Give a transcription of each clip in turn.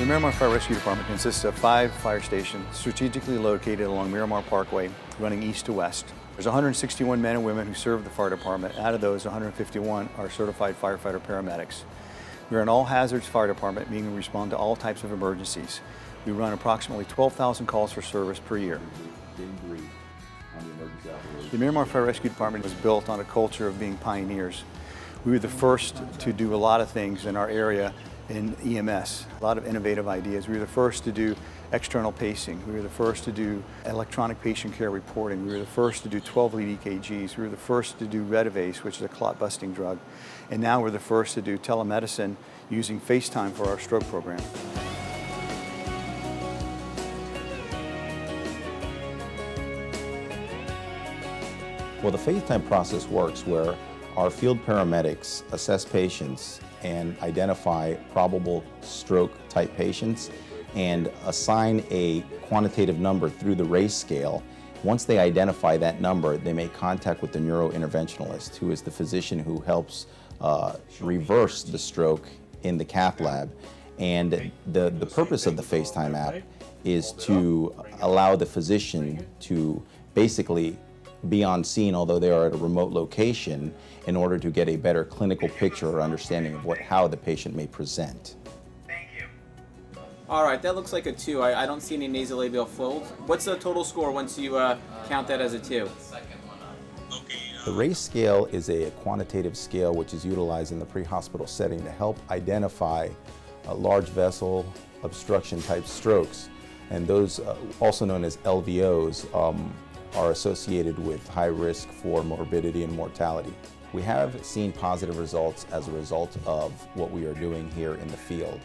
Miramar Fire Rescue Department consists of 5 fire stations strategically located along Miramar Parkway, running east to west. There's 161 men and women who serve the fire department. Out of those, 151 are certified firefighter paramedics. We're an all-hazards fire department, meaning we respond to all types of emergencies. We run approximately 12,000 calls for service per year. The Miramar Fire Rescue Department was built on a culture of being pioneers. We were the first to do a lot of things in our area in EMS, a lot of innovative ideas. We were the first to do external pacing. We were the first to do electronic patient care reporting. We were the first to do 12-lead EKGs. We were the first to do Redivase, which is a clot-busting drug. And now we're the first to do telemedicine using FaceTime for our stroke program. Well, the FaceTime process works where our field paramedics assess patients and identify probable stroke-type patients and assign a quantitative number through the RACE scale. Once they identify that number, they make contact with the neurointerventionalist, who is the physician who helps reverse the stroke in the cath lab. And the purpose of the FaceTime app is to allow the physician to basically be on scene, although they are at a remote location, in order to get a better clinical picture or understanding of how the patient may present. Thank you. All right, that looks like a 2. I don't see any nasolabial folds. What's the total score once you count that as a 2? The RACE scale is a quantitative scale which is utilized in the pre-hospital setting to help identify large vessel obstruction type strokes, and those also known as LVOs are associated with high risk for morbidity and mortality. We have seen positive results as a result of what we are doing here in the field.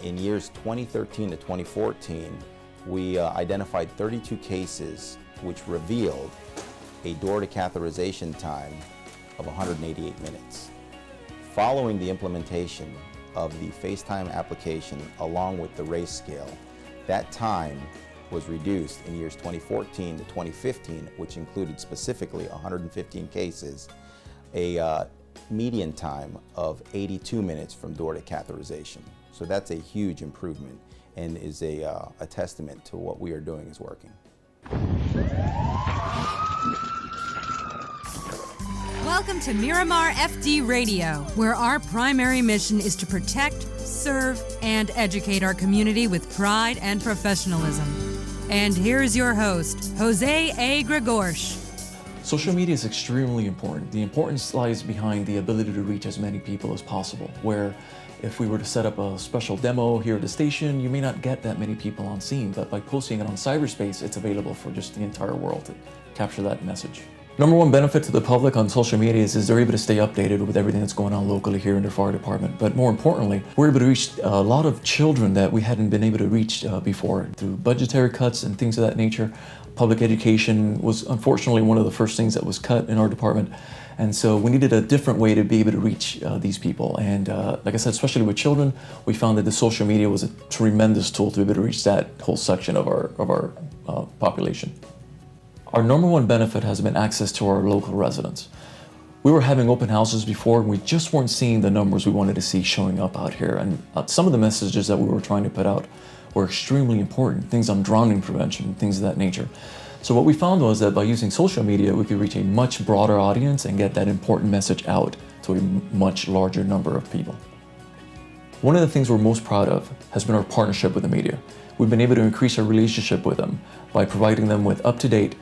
In years 2013 to 2014, we identified 32 cases which revealed a door to catheterization time of 188 minutes. Following the implementation of the FaceTime application along with the RACE scale, that time was reduced in years 2014 to 2015, which included specifically 115 cases, a median time of 82 minutes from door to catheterization. So that's a huge improvement and is a testament to what we are doing is working. Welcome to Miramar FD Radio, where our primary mission is to protect, serve, and educate our community with pride and professionalism. And here's your host, José A. Gregorisch. Social media is extremely important. The importance lies behind the ability to reach as many people as possible, where if we were to set up a special demo here at the station, you may not get that many people on scene, but by posting it on cyberspace, it's available for just the entire world to capture that message. Number one benefit to the public on social media is they're able to stay updated with everything that's going on locally here in their fire department. But more importantly, we're able to reach a lot of children that we hadn't been able to reach before through budgetary cuts and things of that nature. Public education was unfortunately one of the first things that was cut in our department. And so we needed a different way to be able to reach these people. And like I said, especially with children, we found that the social media was a tremendous tool to be able to reach that whole section of our population. Our number one benefit has been access to our local residents. We were having open houses before, and we just weren't seeing the numbers we wanted to see showing up out here. And some of the messages that we were trying to put out were extremely important, things on drowning prevention, things of that nature. So what we found was that by using social media, we could reach a much broader audience and get that important message out to a much larger number of people. One of the things we're most proud of has been our partnership with the media. We've been able to increase our relationship with them by providing them with up-to-date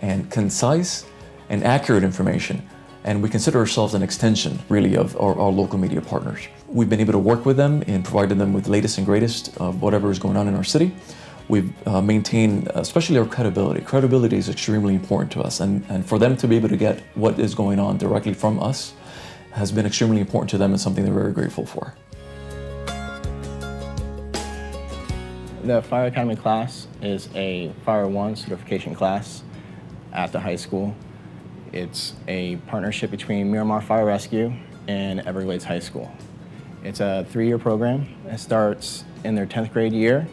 and concise and accurate information. And we consider ourselves an extension, really, of our local media partners. We've been able to work with them in providing them with the latest and greatest of whatever is going on in our city. We've maintained, especially our credibility. Credibility is extremely important to us, and for them to be able to get what is going on directly from us has been extremely important to them and something they're very grateful for. The Fire Academy class is a Fire 1 certification class at the high school. It's a partnership between Miramar Fire Rescue and Everglades High School. It's a 3-year program. It starts in their 10th grade year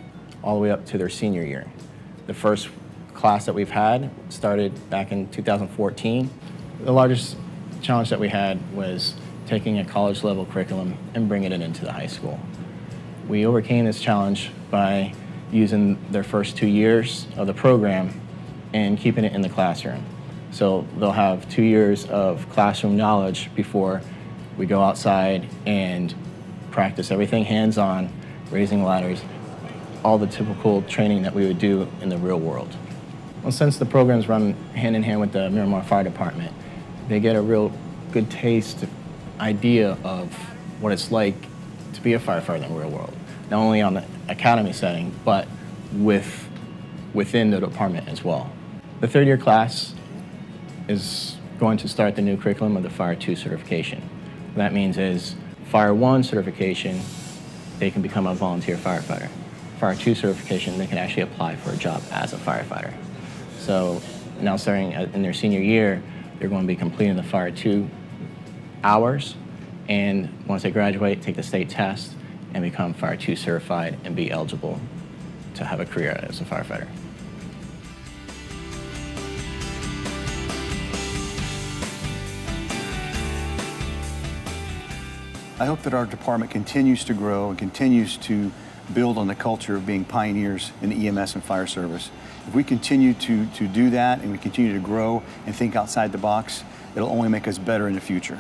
all the way up to their senior year. The first class that we've had started back in 2014. The largest challenge that we had was taking a college level curriculum and bringing it into the high school. We overcame this challenge by using their first 2 years of the program and keeping it in the classroom. So they'll have 2 years of classroom knowledge before we go outside and practice everything hands-on, raising ladders, all the typical training that we would do in the real world. Well, since the programs run hand in hand with the Miramar Fire Department, they get a real good taste, idea of what it's like to be a firefighter in the real world. Not only on the academy setting, but within the department as well. The third year class is going to start the new curriculum of the Fire 2 certification. What that means is Fire 1 certification, they can become a volunteer firefighter. Fire 2 certification, they can actually apply for a job as a firefighter. So now starting in their senior year, they're going to be completing the Fire 2 hours, and once they graduate, take the state test and become Fire 2 certified and be eligible to have a career as a firefighter. I hope that our department continues to grow and continues to build on the culture of being pioneers in the EMS and fire service. If we continue to do that and we continue to grow and think outside the box, it'll only make us better in the future.